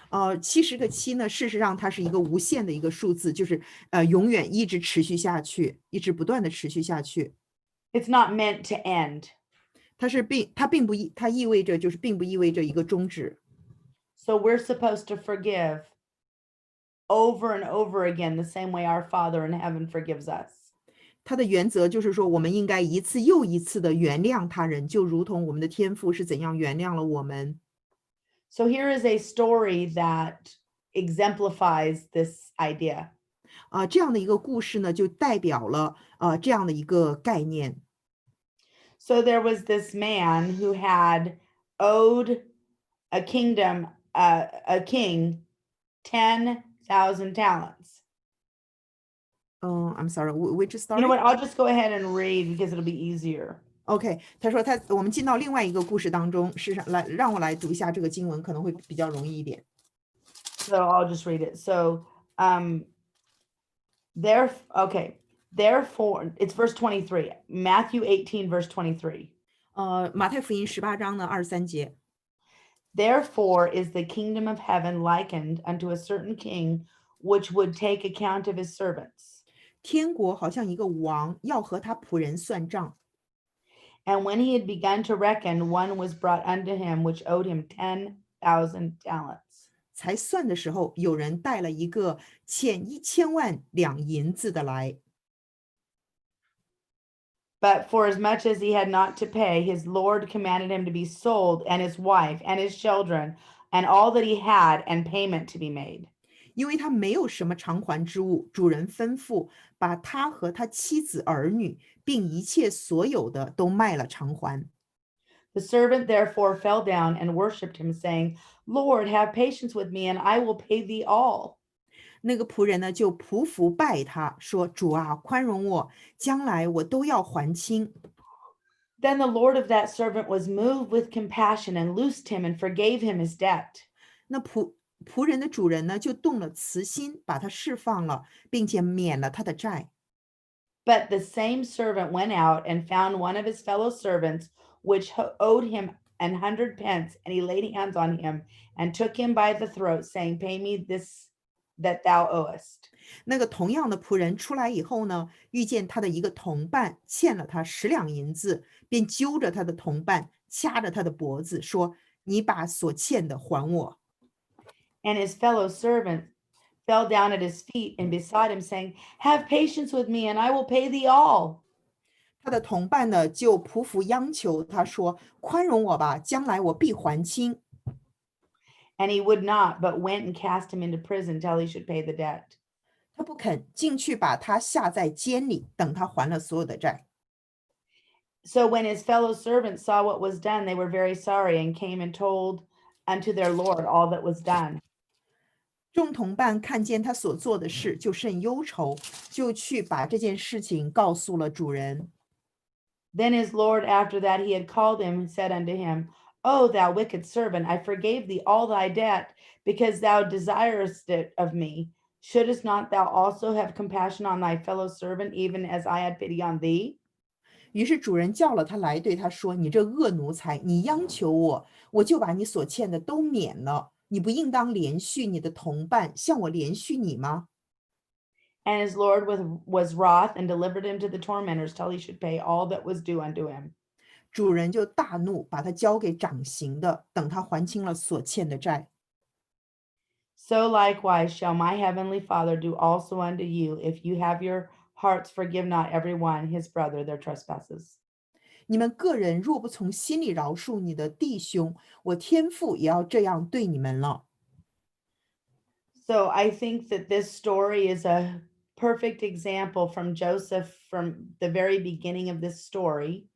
70个7呢，事实上它是一个无限的一个数字，就是永远一直持续下去，一直不断的持续下去。 It's not meant to end. 它意味着就是并不意味着一个终止。 So we're supposed to forgive over and over again the same way our Father in heaven forgives us. 它的原则就是说，我们应该一次又一次的原谅他人，就如同我们的天父是怎样原谅了我们。 So here is a story that exemplifies this idea. 这样的一个故事呢，就代表了这样的一个概念。 So there was this man who had owed a kingdom, a king, 10,000 talents. I'm sorry, which story? You know what? I'll just go ahead and read because it'll be easier. OK， 他说我们进到另外一个故事当中，让我来读一下这个经文，可能会比较容易一点。 So I'll just read it. So, therefore, it's verse 23, Matthew 18, verse 23. 马太福音18章的23节。 Therefore is the kingdom of heaven likened unto a certain king, which would take account of his servants. 天国好像一个王要和他仆人算账， And when he had begun to reckon, one was brought unto him, which owed him 10,000 talents. 才算的时候，有人带了一个欠1000万两银子的来。 But for as much as he had not to pay, his Lord commanded him to be sold, and his wife, and his children, and all that he had, and payment to be made. 因为他没有什么偿还之物，主人吩咐把他和他妻子儿女，并一切所有的都卖了偿还。 The servant therefore fell down and worshipped him, saying, Lord, have patience with me, and I will pay thee all. 那个仆人呢，就匍匐拜他，说：“主啊，宽容我，将来我都要还清。” Then the Lord of that servant was moved with compassion and loosed him and forgave him his debt. 那仆人的主人呢，就动了慈心，把他释放了，并且免了他的债。 But the same servant went out and found one of his fellow servants, which owed him 100 pence, and he laid hands on him and took him by the throat, saying, Pay me this that thou owest. 那个同样的仆人出来以后呢，遇见他的一个同伴欠了他10两银子，便揪着他的同伴，掐着他的脖子，说：“你把所欠的还我。” And his fellow servant fell down at his feet and besought him, saying, Have patience with me, and I will pay thee all. 他的同伴呢，就匍匐央求他说：“宽容我吧，将来我必还清。” And he would not, but went and cast him into prison till he should pay the debt. 他不肯进去把他下在监里，等他还了所有的债。So when his fellow servants saw what was done, they were very sorry and came and told unto their Lord all that was done. 众同伴看见他所做的事，就甚忧愁，就去把这件事情告诉了主人。Then his Lord, after that he had called him, said unto him, O thou wicked servant, I forgave thee all thy debt, because thou desirest it of me. Shouldest not thou also have compassion on thy fellow servant, even as I had pity on thee? 于是主人叫了他来，对他说：“你这恶奴才，你央求我，我就把你所欠的都免了。你不应当连续你的同伴，像我连续你吗？” And his Lord was wroth and delivered him to the tormentors till he should pay all that was due unto him. 主人就大怒，把他交给掌刑的，等他还清了所欠的债。So likewise shall my heavenly Father do also unto you, if you have your hearts forgive not every one his brother their trespasses. 你们个人若不从心里饶恕你的弟兄，我天父也要这样对你们了。So I think that this story is a perfect example from Joseph from the very beginning of this story.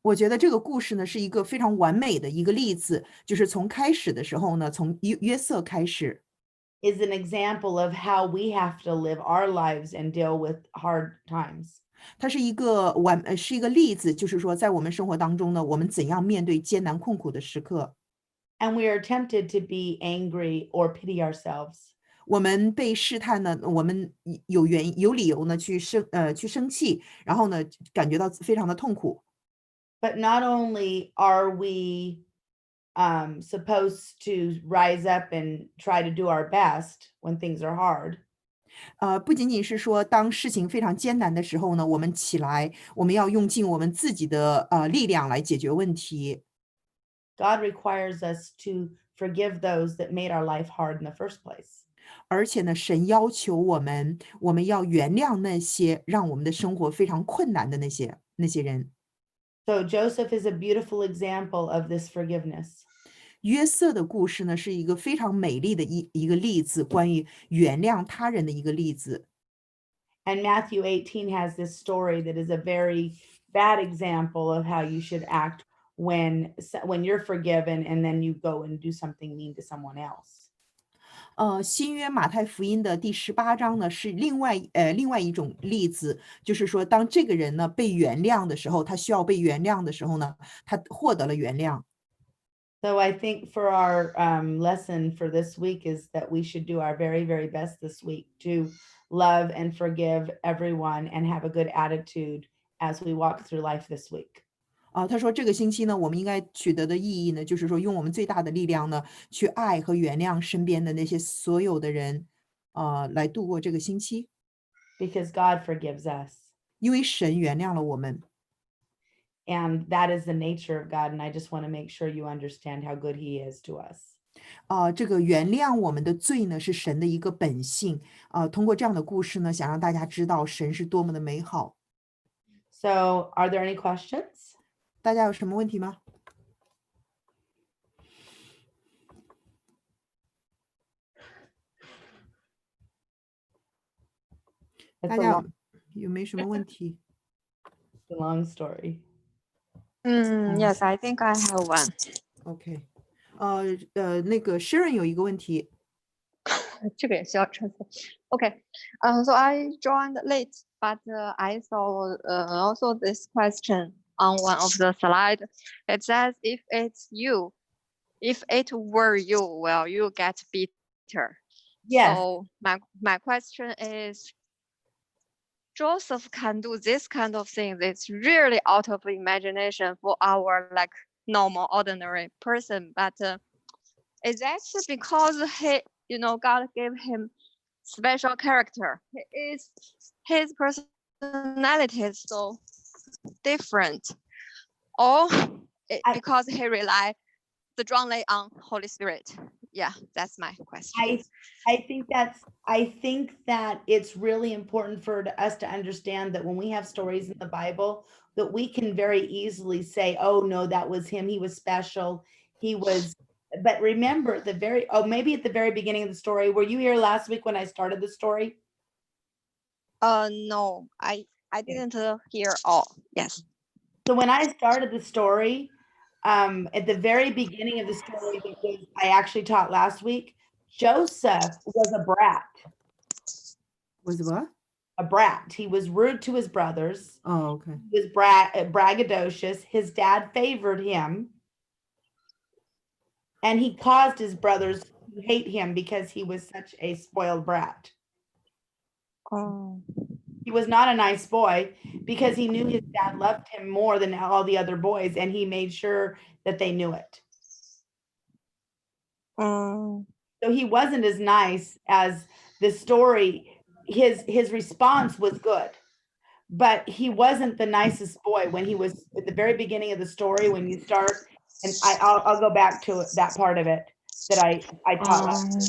我觉得这个故事呢是一个非常完美的一个例子，就是从开始的时候呢，从约瑟开始， Is an example of how we have to live our lives and deal with hard times. 它是一个是一个例子，就是说在我们生活当中呢，我们怎样面对艰难困苦的时刻。And we are tempted to be angry or pity ourselves. 我们被试探呢，我们有理由呢去生气，然后呢感觉到非常的痛苦。But not only are we supposed to rise up and try to do our best when things are hard, 不仅仅是说当事情非常艰难的时候呢，我们起来，我们要用尽我们自己的力量来解决问题。God requires us to forgive those that made our life hard in the first place. 而且呢，神要求我们要原谅那些让我们的生活非常困难的那些人。So Joseph is a beautiful example of this forgiveness. 约瑟的故事呢，是一个非常美丽的一个例子，关于原谅他人的一个例子。And Matthew 18 has this story that is a very bad example of how you should act when you're forgiven and then you go and do something mean to someone else. 新约马太福音的第18章呢，是另外一种例子，就是说，当这个人呢被原谅的时候，他需要被原谅的时候呢，他获得了原谅。So I think for our lesson for this week is that we should do our very, very best this week to love and forgive everyone and have a good attitude as we walk through life this week. 他说这个星期呢，我们应该取得的意义呢，就是说用我们最大的力量呢，去爱和原谅身边的那些所有的人，来度过这个星期。Because God forgives us. 因为神原谅了我们。And that is the nature of God. And I just want to make sure you understand how good he is to us. 这个原谅我们的罪呢，是神的一个本性。通过这样的故事呢，想让大家知道神是多么的美好。So are there any questions? 大家有什么问题吗？大 It's 家有没有什么问题？ a long story. Yes, I think I have one. OK，那个 Sharon 有一个问题。这个也需要translate. Okay, so I joined late, but I saw also this question on one of the slide. It says, if it were you, will you get bitter? Yes. So my question is, Joseph can do this kind of thing. It's really out of imagination for our like normal, ordinary person. But is that because God gave him special character? His personality is so different, or because he relied strongly on Holy Spirit? Yeah, that's my question. I think that it's really important for us to understand that when we have stories in the Bible, that we can very easily say, oh no, that was him. He was special. He was but remember maybe at the very beginning of the story, were you here last week when I started the story? No, I didn't hear all. Yes. So when I started the story, at the very beginning of the story that I actually taught last week, Joseph was a brat. Was what? A brat. He was rude to his brothers. Oh, okay. He was braggadocious. His dad favored him. And he caused his brothers to hate him because he was such a spoiled brat. Oh. He was not a nice boy because he knew his dad loved him more than all the other boys, and he made sure that they knew it. Oh. So he wasn't as nice as the story. His response was good, but he wasn't the nicest boy when he was at the very beginning of the story. When you start, and I'll go back to that part of it that I taught last week.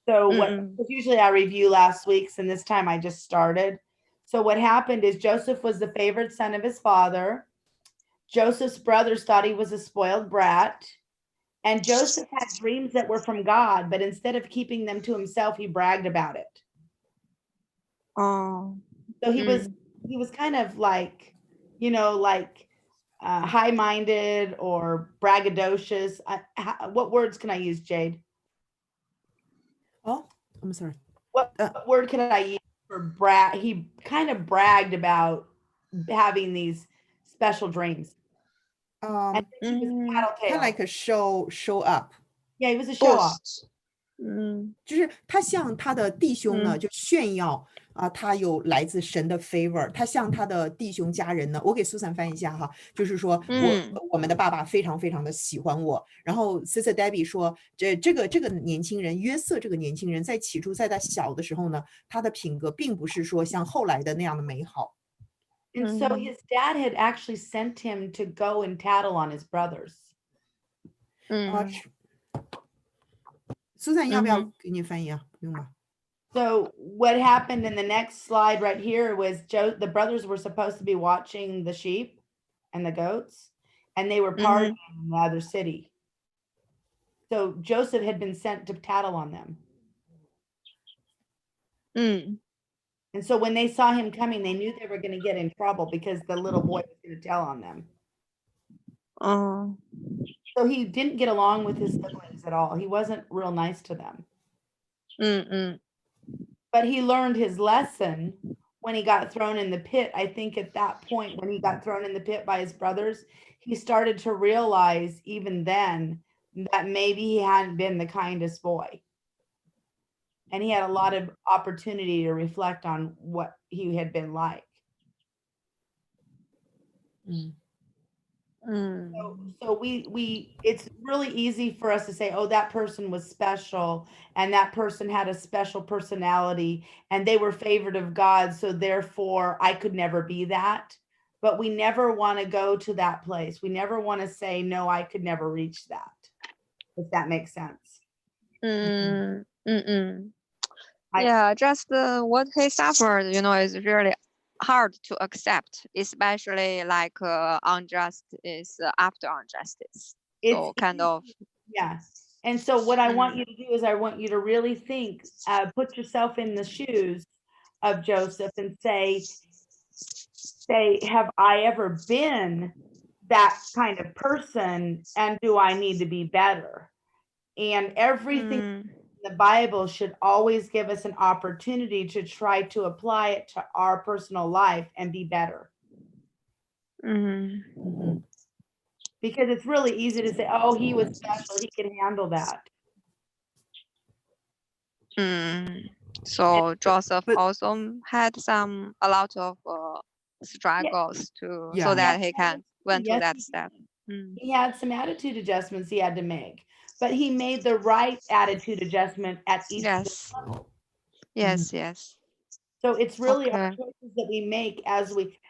So because usually I review last week's, and this time I just started. So what happened is Joseph was the favorite son of his father. Joseph's brothers thought he was a spoiled brat. And Joseph had dreams that were from God, but instead of keeping them to himself, he bragged about it. Oh. So he was kind of like, high-minded or braggadocious. What words can I use, Jade? Oh, I'm sorry. What word can I use for brag? He kind of bragged about having these special dreams. And he was a Kind tattletale. of like a show up. Yeah, he was a show off. 就是他向他的弟兄呢，就炫耀他有来自神的 favor。他向他的弟兄家人呢，我给苏珊翻译一下哈，就是说我们的爸爸非常非常的喜欢我。然后 Sister Debbie 说，这个年轻人约瑟这个年轻人在起初在他小的时候呢，他的品格并不是说像后来的那样的美好。And so his dad had actually sent him to go and tattle on his brothers. 苏珊要不要给你翻译啊？不用吧。So what happened in the next slide right here was the brothers were supposed to be watching the sheep and the goats, and they were partying in the other city. So Joseph had been sent to tattle on them. And so when they saw him coming, they knew they were going to get in trouble because the little boy was going to tell on them. So he didn't get along with his siblings at all. He wasn't real nice to them. But he learned his lesson when he got thrown in the pit. I think at that point, when he got thrown in the pit by his brothers, he started to realize even then that maybe he hadn't been the kindest boy. And he had a lot of opportunity to reflect on what he had been like. So it's really easy for us to say, oh, that person was special and that person had a special personality and they were favored of God, so therefore I could never be that. But we never want to go to that place. We never want to say, no, I could never reach that, if that makes sense. Yeah, just what he suffered, is really hard to accept, especially like injustice after injustice. So kind of. Yeah. And so what I want you to do is I want you to really think, put yourself in the shoes of Joseph and say, have I ever been that kind of person? And do I need to be better? And everything in the Bible should always give us an opportunity to try to apply it to our personal life and be better. Because it's really easy to say, oh, he was special, he can handle that. So Joseph also had a lot of struggles so that he can went to that step. He had some attitude adjustments he had to make, but he made the right attitude adjustment at each level. Yes. So it's really our choices that we make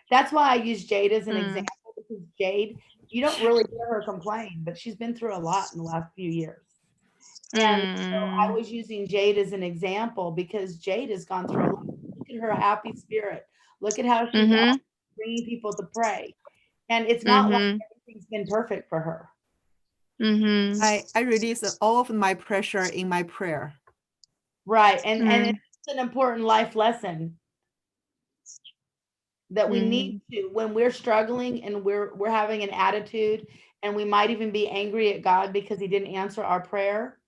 that's why I use Jade as an example, because Jade, you don't really hear her complain, but she's been through a lot in the last few years. And so I was using Jade as an example because Jade has gone through a lot. Look at her happy spirit. Look at how she's bringing people to pray. And it's not like everything's been perfect for her. Mm-hmm. I release all of my pressure in my prayer. Right. And it's an important life lesson that we need to, when we're struggling and we're having an attitude, and we might even be angry at God because he didn't answer our prayer.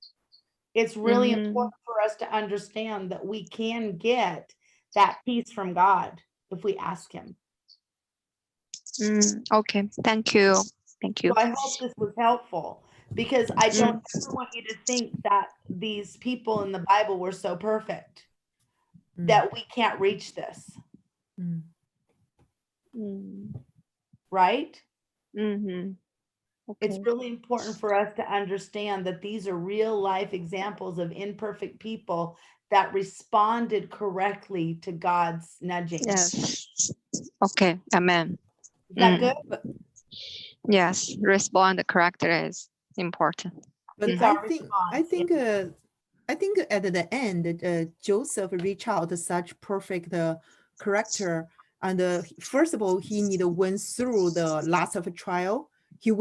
It's really important for us to understand that we can get that peace from God if we ask him. Okay, thank you. Thank you. So I hope this was helpful, because I don't ever want you to think that these people in the Bible were so perfect that we can't reach this. Right? Mm-hmm. Okay. It's really important for us to understand that these are real life examples of imperfect people that responded correctly to God's nudging. Yes. Okay. Amen. Is that good? Yes. Respond correctly is important. But It's I our think response. I think at the end, Joseph reached out to such perfect character. And first of all, he went through the lots of trial. He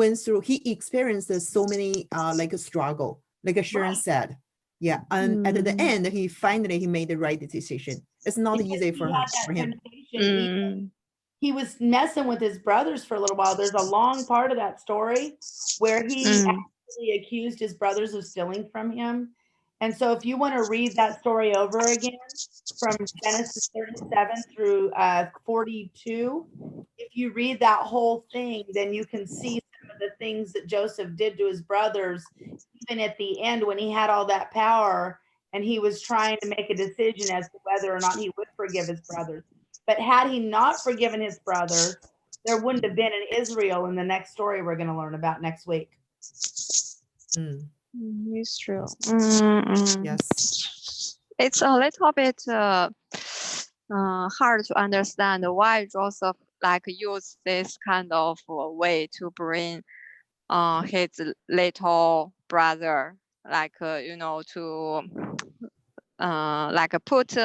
experienced so many like a struggle, like Sharon Right. said. Yeah, and at the end, he finally made the right decision. It's not Because easy he for had that him. temptation. He was messing with his brothers for a little while. There's a long part of that story where he actually accused his brothers of stealing from him. And so if you want to read that story over again from Genesis 37 through 42, if you read that whole thing, then you can see some of the things that Joseph did to his brothers, even at the end when he had all that power and he was trying to make a decision as to whether or not he would forgive his brothers. But had he not forgiven his brothers, there wouldn't have been an Israel in the next story we're going to learn about next week. It's true. Yes. It's a little bit hard to understand why Joseph use this kind of way to bring his little brother, to put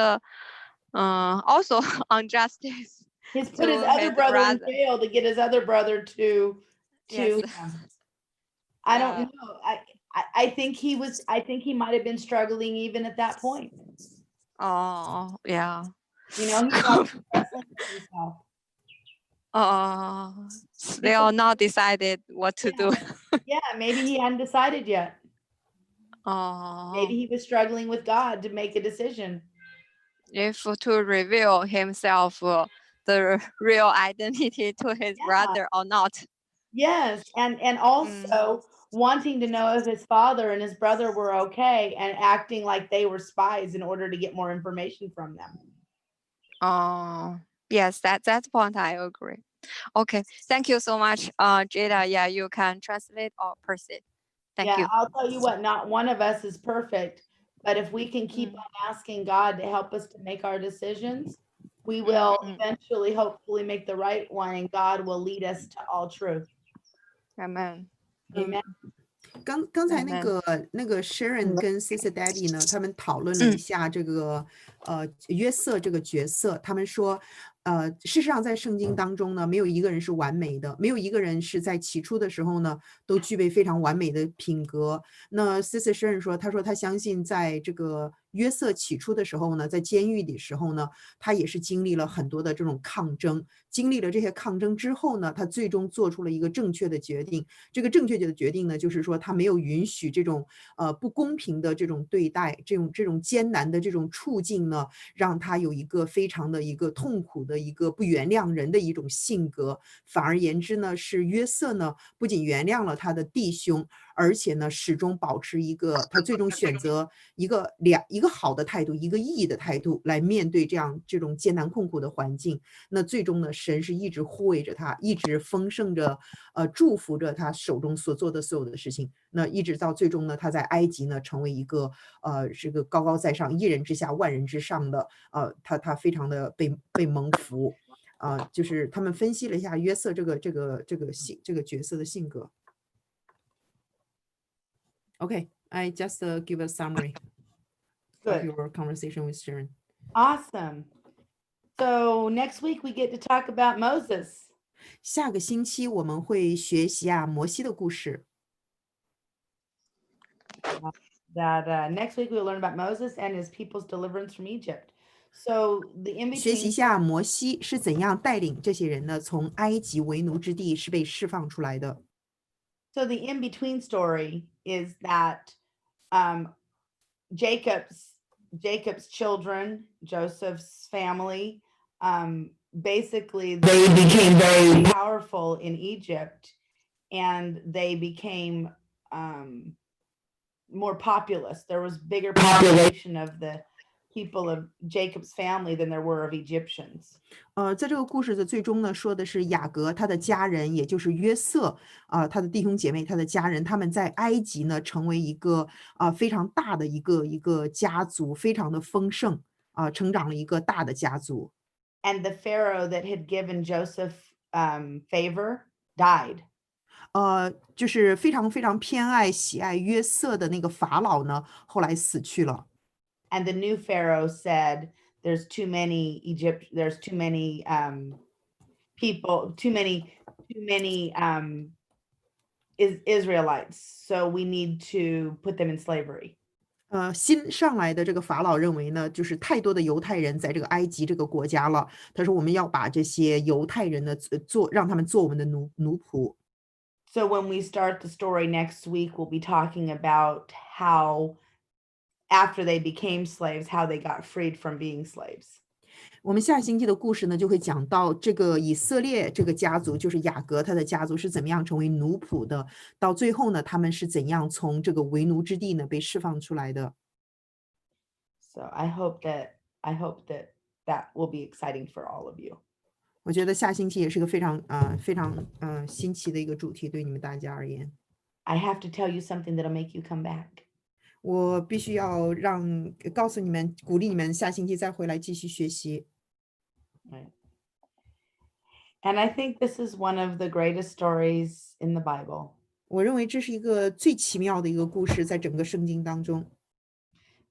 also on justice. He's put his other brother in jail to get his other brother to Yes. him. I don't know. I think he might have been struggling even at that point. Oh, yeah. He was wrestling with himself. They are not decided what to do. Yeah, maybe he hadn't decided yet. Oh. Maybe he was struggling with God to make a decision. If to reveal himself the real identity to his brother or not. Yes, and also wanting to know if his father and his brother were okay and acting like they were spies in order to get more information from them. Oh, yes, that's point I agree. Okay, thank you so much, Jada. Yeah, you can translate or proceed. Thank you. I'll tell you what, not one of us is perfect, but if we can keep on asking God to help us to make our decisions, we will eventually, hopefully, make the right one, and God will lead us to all truth. Amen. Amen. 刚才那个 Sharon 跟 Sister Debbie 呢，他们讨论了一下这个约瑟这个角色，他们说事实上在圣经当中呢，没有一个人是完美的，没有一个人是在起初的时候呢都具备非常完美的品格。那 Sister Sharon 说，他说他相信在这个约瑟起初的时候呢，在监狱的时候呢，他也是经历了很多的这种抗争，经历了这些抗争之后呢，他最终做出了一个正确的决定。这个正确的决定呢，就是说他没有允许这种不公平的这种对待，这种艰难的这种处境呢，让他有一个非常的一个痛苦的一个不原谅人的一种性格。反而言之呢，是约瑟呢不仅原谅了他的弟兄，而且呢始终保持一个他最终选择一个好的态度，一个义的态度来面对这种艰难困苦的环境。那最终呢，神是一直护卫着他，一直丰盛着祝福着他手中所做的所有的事情。那一直到最终呢，他在埃及呢成为一个这个高高在上，一人之下万人之上的他非常的被蒙福。就是他们分析了一下约瑟这个角色的性格。Okay, I just give a summary of your conversation with Sharon. Awesome. So next week we get to talk about Moses. 下个星期我们会学习摩西的故事。that next week we'll learn about Moses and his people's deliverance from Egypt. So the in 学习 between 一下摩西是怎样带领这些人呢，从埃及为奴之地是被释放出来的。So the in-between story is that Jacob's children, Joseph's family, basically they became very powerful in Egypt, and they became more populous. There was bigger population of the people of Jacob's family than there were of Egyptians. 在这个故事的最终呢，说的是雅各他的家人，也就是约瑟他的弟兄姐妹，他的家人，他们在埃及呢成为一个非常大的一个家族，非常的丰盛成长了一个大的家族。And the Pharaoh that had given Joseph favor died. 就是非常非常偏爱喜爱约瑟的那个法老呢，后来死去了。And the new Pharaoh said, there's too many people, too many Israelites, so we need to put them in slavery. 新上来的这个法老认为呢，就是太多的犹太人在这个埃及这个国家了。他说我们要把这些犹太人呢让他们做我们的奴仆。So when we start the story next week, we'll be talking about how after they became slaves, how they got freed from being slaves. 我们下星期的故事呢，就会讲到这个以色列这个家族，就是雅各他的家族是怎么样成为奴仆的，到最后呢，他们是怎样从这个为奴之地呢被释放出来的。So I hope that will be exciting for all of you. 我觉得下星期也是个非常新奇的一个主题，对你们大家而言。I have to tell you something that'll make you come back. 我必须要告诉你们，鼓励你们下星期再回来继续学习。Right. And I think this is one of the greatest stories in the Bible. 我认为这是一个最奇妙的一个故事，在整个圣经当中。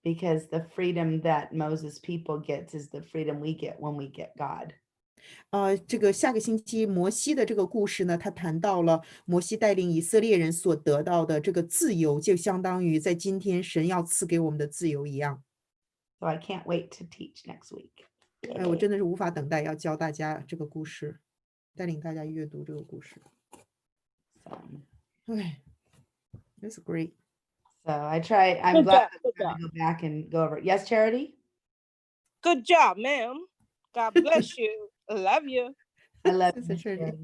Because the freedom that Moses' people gets is the freedom we get when we get God. 这个下个星期摩西的这个故事呢，他谈到了摩西带领以色列人所得到的这个自由，就相当于在今天神要赐给我们的自由一样。So I can't wait to teach next week. 我真的是无法等待要教大家这个故事，带领大家阅读这个故事。That's great. So I'm glad to go back and go over it. Yes, Charity? Good job, ma'am. God bless you. I love you. I love Sister you. Charity.